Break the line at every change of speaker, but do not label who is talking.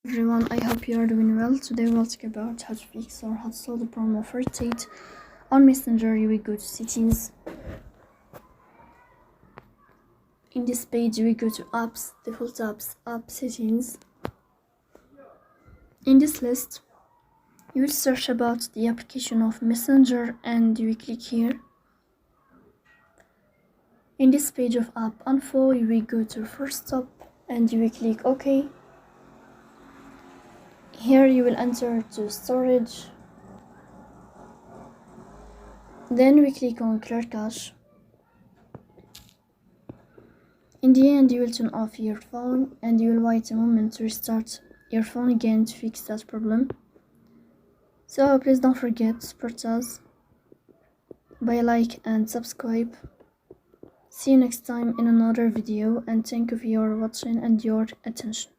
Everyone, I hope you are doing well. Today we'll talk about how to fix or how to solve the problem of irritate on Messenger. You will go to settings. In this page you will go to apps, default apps, app settings. In this list you will search about the application of Messenger and you will click here. In this page of app info you will go to first stop and you will click OK. Here you will enter to storage, then we click on clear cache. In the end you will turn off your phone and you will wait a moment to restart your phone again to fix that problem. So please don't forget to support us by like and subscribe. See you next time in another video and thank you for your watching and your attention.